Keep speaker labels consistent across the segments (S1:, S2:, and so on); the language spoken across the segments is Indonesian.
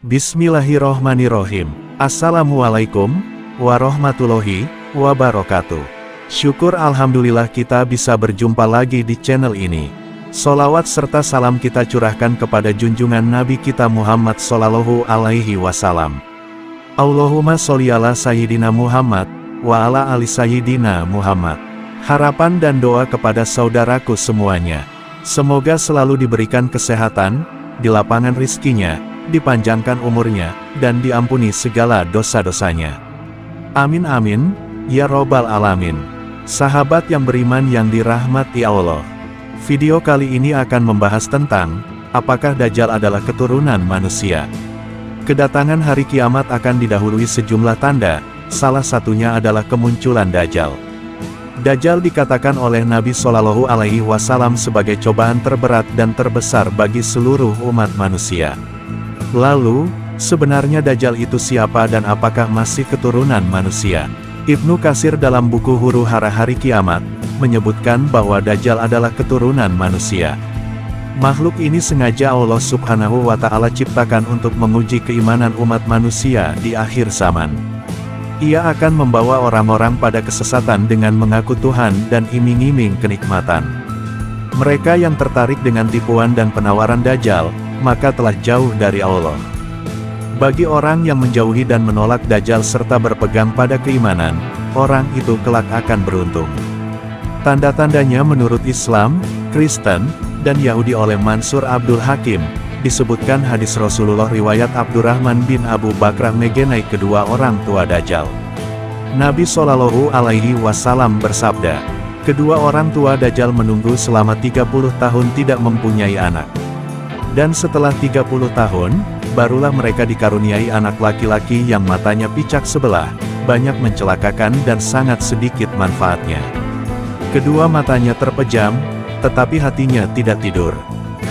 S1: Bismillahirrohmanirrohim. Assalamualaikum warahmatullahi wabarakatuh. Syukur alhamdulillah kita bisa berjumpa lagi di channel ini. Sholawat serta salam kita curahkan kepada junjungan Nabi kita Muhammad Sallallahu Alaihi Wasallam. Allahumma sholli ala Sayyidina Muhammad wa ala ali Sayyidina Muhammad. Harapan dan doa kepada saudaraku semuanya. Semoga selalu diberikan kesehatan, dilapangkan rizkinya, dipanjangkan umurnya, dan diampuni segala dosa-dosanya. Amin amin, ya robbal alamin. Sahabat yang beriman yang dirahmati Allah. Video kali ini akan membahas tentang, apakah Dajjal adalah keturunan manusia? Kedatangan hari kiamat akan didahului sejumlah tanda, salah satunya adalah kemunculan Dajjal. Dajjal dikatakan oleh Nabi Shallallahu Alaihi Wasallam sebagai cobaan terberat dan terbesar bagi seluruh umat manusia. Lalu, sebenarnya Dajjal itu siapa dan apakah masih keturunan manusia? Ibnu Katsir dalam buku Huru-Hara Hari Kiamat, menyebutkan bahwa Dajjal adalah keturunan manusia. Makhluk ini sengaja Allah Subhanahu wa Ta'ala ciptakan untuk menguji keimanan umat manusia di akhir zaman. Ia akan membawa orang-orang pada kesesatan dengan mengaku Tuhan dan iming-iming kenikmatan. Mereka yang tertarik dengan tipuan dan penawaran Dajjal, maka telah jauh dari Allah. Bagi orang yang menjauhi dan menolak Dajjal serta berpegang pada keimanan, orang itu kelak akan beruntung. Tanda-tandanya menurut Islam, Kristen, dan Yahudi oleh Mansur Abdul Hakim, disebutkan hadis Rasulullah riwayat Abdurrahman bin Abu Bakrah mengenai kedua orang tua Dajjal. Nabi Shallallahu Alaihi Wasallam bersabda, kedua orang tua Dajjal menunggu selama 30 tahun tidak mempunyai anak. Dan setelah 30 tahun, barulah mereka dikaruniai anak laki-laki yang matanya picak sebelah, banyak mencelakakan dan sangat sedikit manfaatnya. Kedua matanya terpejam, tetapi hatinya tidak tidur.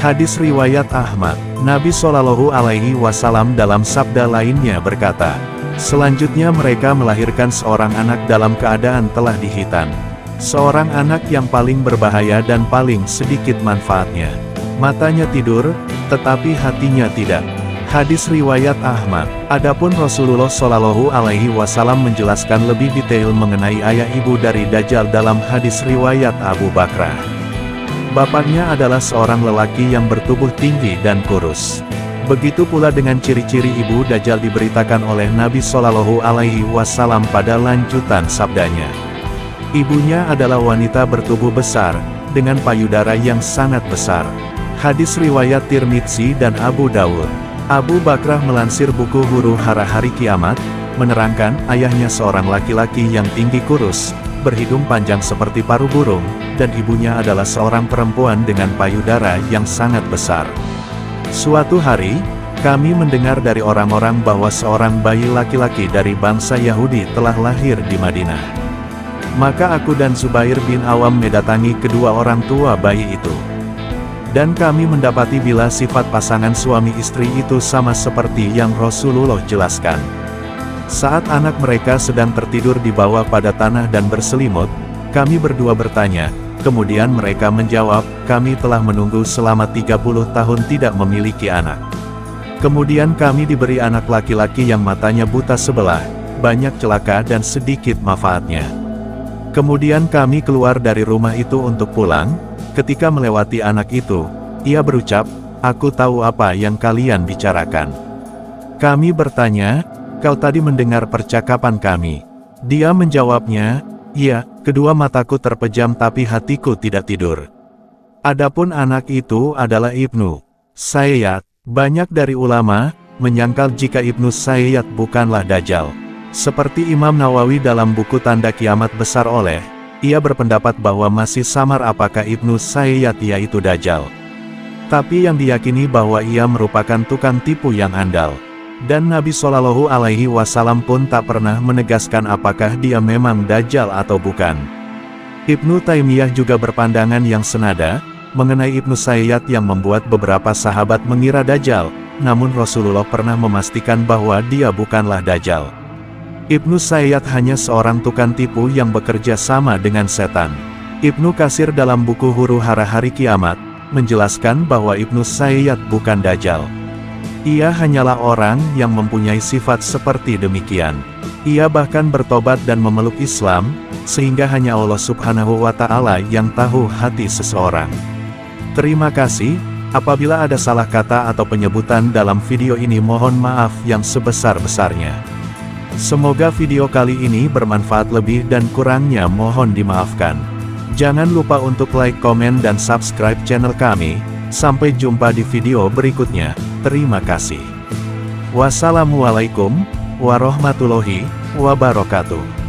S1: Hadis riwayat Ahmad. Nabi Shallallahu Alaihi Wasallam dalam sabda lainnya berkata, selanjutnya mereka melahirkan seorang anak dalam keadaan telah dihitan. Seorang anak yang paling berbahaya dan paling sedikit manfaatnya. Matanya tidur, tetapi hatinya tidak. Hadis riwayat Ahmad. Adapun Rasulullah Shallallahu Alaihi Wasallam menjelaskan lebih detail mengenai ayah ibu dari Dajjal dalam hadis riwayat Abu Bakrah. Bapaknya adalah seorang lelaki yang bertubuh tinggi dan kurus. Begitu pula dengan ciri-ciri ibu Dajjal diberitakan oleh Nabi Shallallahu Alaihi Wasallam pada lanjutan sabdanya. Ibunya adalah wanita bertubuh besar, dengan payudara yang sangat besar. Hadis riwayat Tirmidzi dan Abu Dawud. Abu Bakrah melansir buku Huru-Hara Hari Kiamat, menerangkan ayahnya seorang laki-laki yang tinggi kurus, berhidung panjang seperti paruh burung, dan ibunya adalah seorang perempuan dengan payudara yang sangat besar. Suatu hari, kami mendengar dari orang-orang bahwa seorang bayi laki-laki dari bangsa Yahudi telah lahir di Madinah. Maka aku dan Zubair bin Awam mendatangi kedua orang tua bayi itu. Dan kami mendapati bila sifat pasangan suami istri itu sama seperti yang Rasulullah jelaskan. Saat anak mereka sedang tertidur di bawah pada tanah dan berselimut, kami berdua bertanya, kemudian mereka menjawab, kami telah menunggu selama 30 tahun tidak memiliki anak. Kemudian kami diberi anak laki-laki yang matanya buta sebelah, banyak celaka dan sedikit manfaatnya. Kemudian kami keluar dari rumah itu untuk pulang. Ketika melewati anak itu, ia berucap, aku tahu apa yang kalian bicarakan. Kami bertanya, kau tadi mendengar percakapan kami? Dia menjawabnya, iya, kedua mataku terpejam tapi hatiku tidak tidur. Adapun anak itu adalah Ibnu Sayyad. Banyak dari ulama menyangkal jika Ibnu Sayyad bukanlah Dajjal. Seperti Imam Nawawi dalam buku Tanda Kiamat Besar ia berpendapat bahwa masih samar apakah Ibnu Sayyad yaitu Dajjal. Tapi yang diyakini bahwa ia merupakan tukang tipu yang andal. Dan Nabi Shallallahu Alaihi Wasallam pun tak pernah menegaskan apakah dia memang Dajjal atau bukan. Ibnu Taimiyah juga berpandangan yang senada, mengenai Ibnu Sayyad yang membuat beberapa sahabat mengira Dajjal, namun Rasulullah pernah memastikan bahwa dia bukanlah Dajjal. Ibnu Sayyad hanya seorang tukang tipu yang bekerja sama dengan setan. Ibnu Katsir dalam buku Huru-Hara Hari Kiamat, menjelaskan bahwa Ibnu Sayyad bukan Dajjal. Ia hanyalah orang yang mempunyai sifat seperti demikian. Ia bahkan bertobat dan memeluk Islam, sehingga hanya Allah Subhanahu wa Ta'ala yang tahu hati seseorang. Terima kasih. Apabila ada salah kata atau penyebutan dalam video ini, mohon maaf yang sebesar-besarnya. Semoga video kali ini bermanfaat, lebih dan kurangnya mohon dimaafkan. Jangan lupa untuk like, komen, dan subscribe channel kami. Sampai jumpa di video berikutnya. Terima kasih. Wassalamualaikum warahmatullahi wabarakatuh.